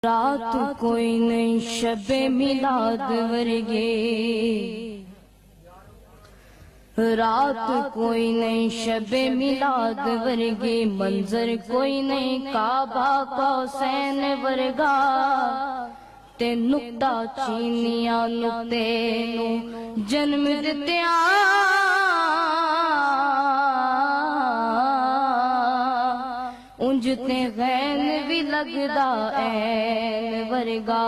رات کوئی نہیں شب میلاد ورگے، رات کوئی نہیں شب میلاد ورگے، منظر کوئی نہیں کعبہ قوسین ورگا، تے نقطہ چینیاں نقطے نو جنم دتیاں، انجتے غین بھی لگدا این ورگا،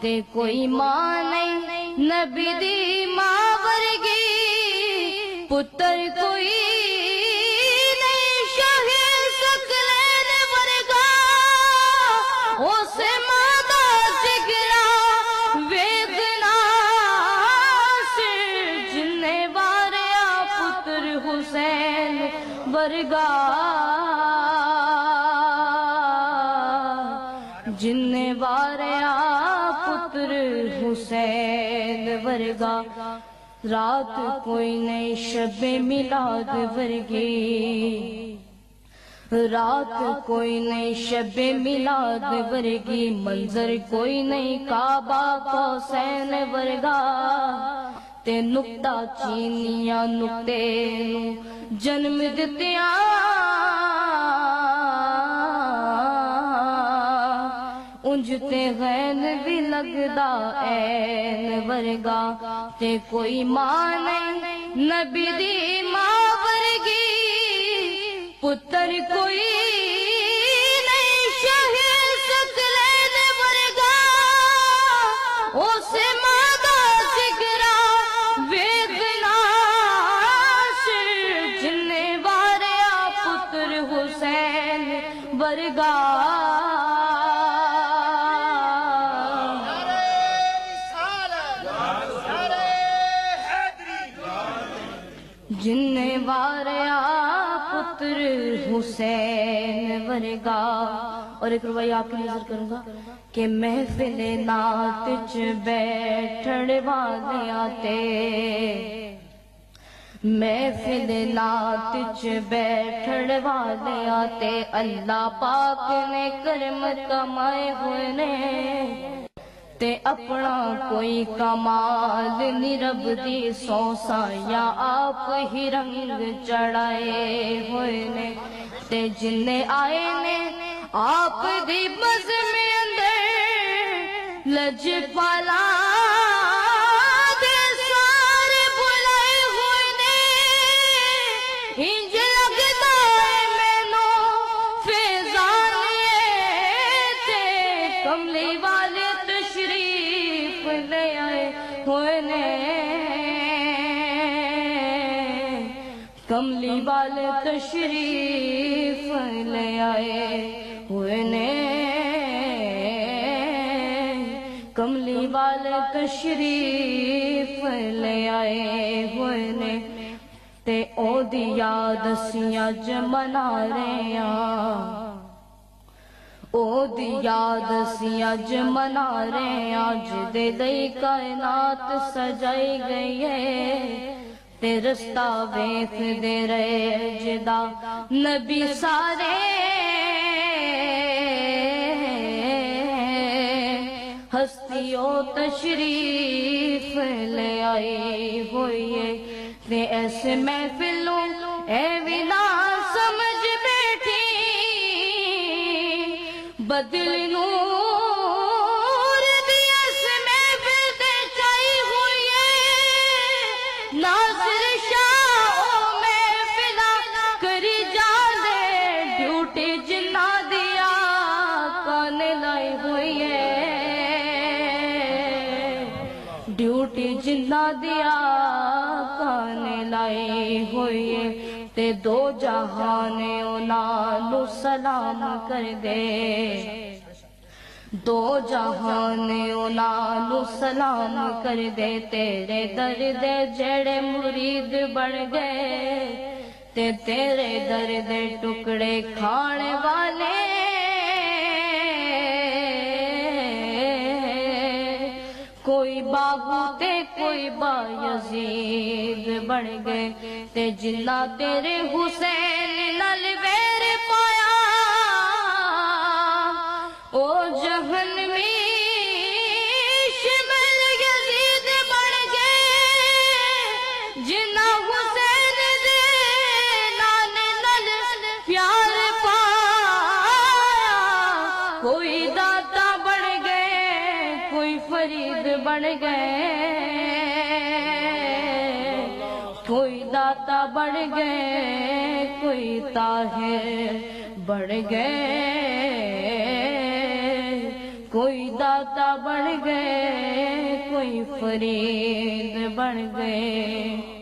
تے کوئی ماں نہیں نبی دی ماں ورگی، پتر کوئی نہیں شاہ سکلین ورگا، اسے ماں دا جگرا ویدنا سر جننے واریا پتر حسین ورگا، جننے واریا پتر حسین ورگا، رات کوئی نہیں شب میلاد ورگی، رات کوئی نہیں شب میلاد ورگی، منظر کوئی نہیں کعبہ قوسین ورگا، تے نقطہ چینیاں نقطے نو جنم دتیاں، انجتے غین بھی لگدا این ورگا، تے کوئی ماں نہیں نبی دی ماں ورگی، پتر کوئی نہیں شاہ سکلین ورگا، اسے ماں دا جگرا ویدنا سر جننے واریا پتر حسین ورگا، جننے واریا پتر حسین ورگا۔ اور ایک روایہ آپ کی نظر کروں گا کہ محفل نعت وچ بیٹھن والے آتے، محفل نعت وچ بیٹھن والے آتے، اللہ پاک نے کرم کمائے ہوئے نے، تے اپنا کوئی کمال نہیں رب دی سوسا، یا آپ ہی رنگ چڑھائے ہوئے نے، تے جننے آئے نے آپ دی بزم اندر لجپالا دے سارے بلائے ہوئے نے، انج لگدا ہے مینوں فیضان تے کملی والے تشریف لے آئے ہوئے نے، کملی والے تشریف لے آئے ہوئے نے، کملی والے تشریف لے آئے ہوئے نے، تے او دی یاد اسی اج منا رہے ہاں، او دی یاد اسی اج منا رہے ہاں، جدے لئی کائنات سجائی گئی ہے، تے رستہ ویکھ دے رہے جدا نبی سارے، ہستیوں تشریف لے آئی ہوئی ہے، تے ایسے محفلوں اے ونا سمجھ بیٹھی، بدل نور دی اس محفل تے چائی ہوئی ہے، ناظر شاہ او محفلہ کری جاندے، ڈیوٹی جنہ دیا کان لائی ہوئی ہے، ڈیوٹی جنہ دیا کان لائی ہوئی ہے، تے دو جہانے انہاں نو سلام کر دے، دو جہانے انہاں نو سلام کر دے، تیرے درد جڑے مرید بن گئے، تے تیرے درد ٹکڑے کھانے والے، کوئی بابو تے کوئی با یزید بن گئے، تے جنہ تیرے حسین نال ویر پایا، او جہنم کوئی داتا بن گئے کوئی فرید بن گئے کوئی داتا بن گئے کوئی طاہر بن گئے کوئی داتا بن گئے کوئی فرید بن گئے